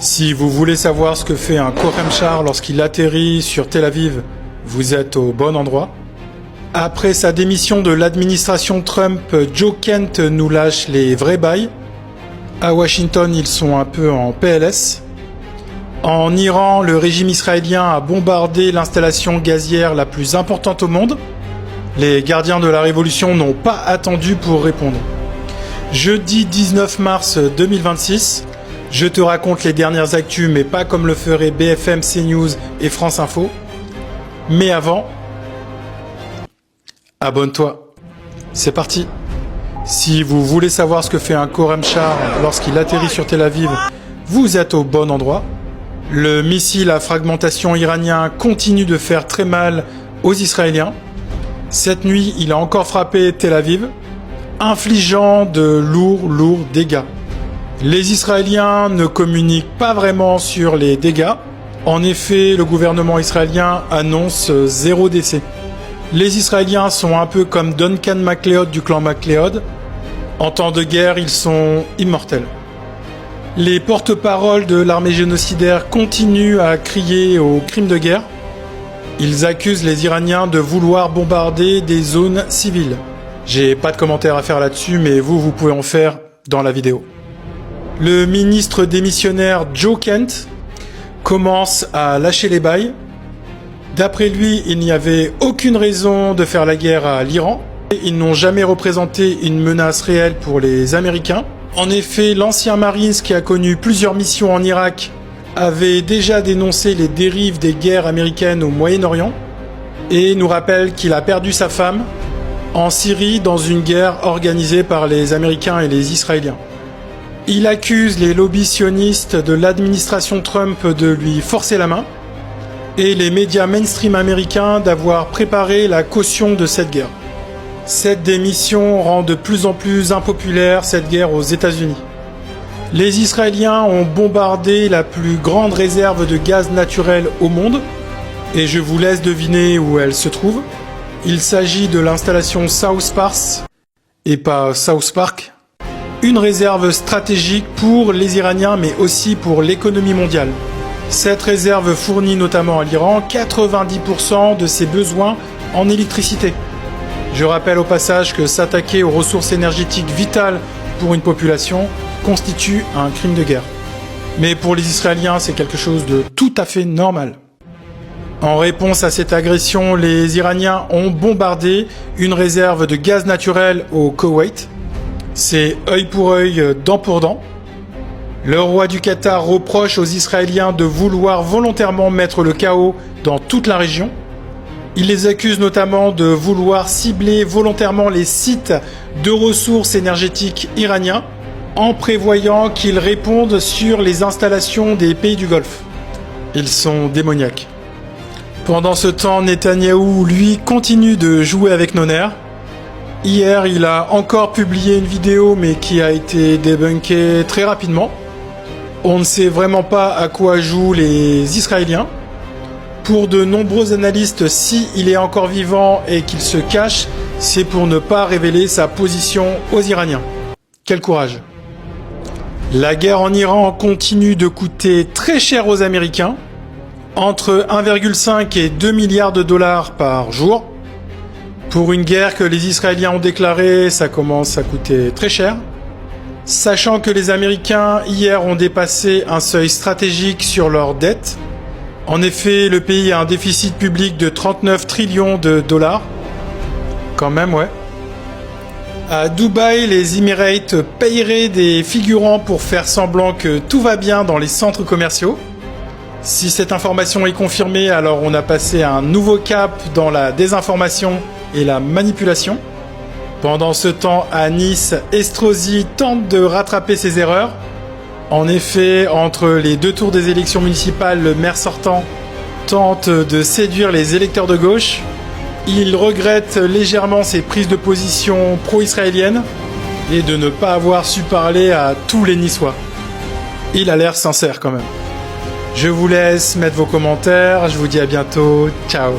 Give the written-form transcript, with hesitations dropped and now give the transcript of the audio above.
Si vous voulez savoir ce que fait un Khorramshahr lorsqu'il atterrit sur Tel Aviv, vous êtes au bon endroit. Après sa démission de l'administration Trump, Joe Kent nous lâche les vrais bails. À Washington, ils sont un peu en PLS. En Iran, le régime israélien a bombardé l'installation gazière la plus importante au monde. Les gardiens de la révolution n'ont pas attendu pour répondre. Jeudi 19 mars 2026, je te raconte les dernières actus, mais pas comme le feraient BFM, CNews et France Info. Mais avant, abonne-toi. C'est parti. Si vous voulez savoir ce que fait un Khorramshahr lorsqu'il atterrit sur Tel Aviv, vous êtes au bon endroit. Le missile à fragmentation iranien continue de faire très mal aux Israéliens. Cette nuit, il a encore frappé Tel Aviv, infligeant de lourds dégâts. Les Israéliens ne communiquent pas vraiment sur les dégâts. En effet, le gouvernement israélien annonce 0 décès. Les Israéliens sont un peu comme Duncan MacLeod du clan MacLeod. En temps de guerre, ils sont immortels. Les porte-paroles de l'armée génocidaire continuent à crier aux crimes de guerre. Ils accusent les Iraniens de vouloir bombarder des zones civiles. J'ai pas de commentaires à faire là-dessus, mais vous pouvez en faire dans la vidéo. Le ministre démissionnaire Joe Kent commence à lâcher les bails. D'après lui, il n'y avait aucune raison de faire la guerre à l'Iran. Ils n'ont jamais représenté une menace réelle pour les Américains. En effet, l'ancien Marines qui a connu plusieurs missions en Irak avait déjà dénoncé les dérives des guerres américaines au Moyen-Orient et nous rappelle qu'il a perdu sa femme en Syrie dans une guerre organisée par les Américains et les Israéliens. Il accuse les lobbies sionistes de l'administration Trump de lui forcer la main et les médias mainstream américains d'avoir préparé la caution de cette guerre. Cette démission rend de plus en plus impopulaire cette guerre aux États-Unis. Les Israéliens ont bombardé la plus grande réserve de gaz naturel au monde et je vous laisse deviner où elle se trouve. Il s'agit de l'installation South Pars et pas South Park. Une réserve stratégique pour les Iraniens mais aussi pour l'économie mondiale. Cette réserve fournit notamment à l'Iran 90% de ses besoins en électricité. Je rappelle au passage que s'attaquer aux ressources énergétiques vitales pour une population constitue un crime de guerre. Mais pour les Israéliens, c'est quelque chose de tout à fait normal. En réponse à cette agression, les Iraniens ont bombardé une réserve de gaz naturel au Koweït. C'est œil pour œil, dent pour dent. Le roi du Qatar reproche aux Israéliens de vouloir volontairement mettre le chaos dans toute la région. Il les accuse notamment de vouloir cibler volontairement les sites de ressources énergétiques iraniens en prévoyant qu'ils répondent sur les installations des pays du Golfe. Ils sont démoniaques. Pendant ce temps, Netanyahou, lui, continue de jouer avec nos nerfs. Hier, il a encore publié une vidéo, mais qui a été débunkée très rapidement. On ne sait vraiment pas à quoi jouent les Israéliens. Pour de nombreux analystes, s'il est encore vivant et qu'il se cache, c'est pour ne pas révéler sa position aux Iraniens. Quel courage! La guerre en Iran continue de coûter très cher aux Américains, entre 1,5 et 2 milliards de dollars par jour. Pour une guerre que les Israéliens ont déclarée, ça commence à coûter très cher. Sachant que les Américains, hier, ont dépassé un seuil stratégique sur leurs dettes. En effet, le pays a un déficit public de 39 trillions de dollars. Quand même, ouais. À Dubaï, les Emirates paieraient des figurants pour faire semblant que tout va bien dans les centres commerciaux. Si cette information est confirmée, alors on a passé un nouveau cap dans la désinformation et la manipulation. Pendant ce temps, à Nice, Estrosi tente de rattraper ses erreurs. En effet, entre les deux tours des élections municipales, le maire sortant tente de séduire les électeurs de gauche. Il regrette légèrement ses prises de position pro-israéliennes et de ne pas avoir su parler à tous les Niçois. Il a l'air sincère quand même. Je vous laisse mettre vos commentaires, je vous dis à bientôt, ciao.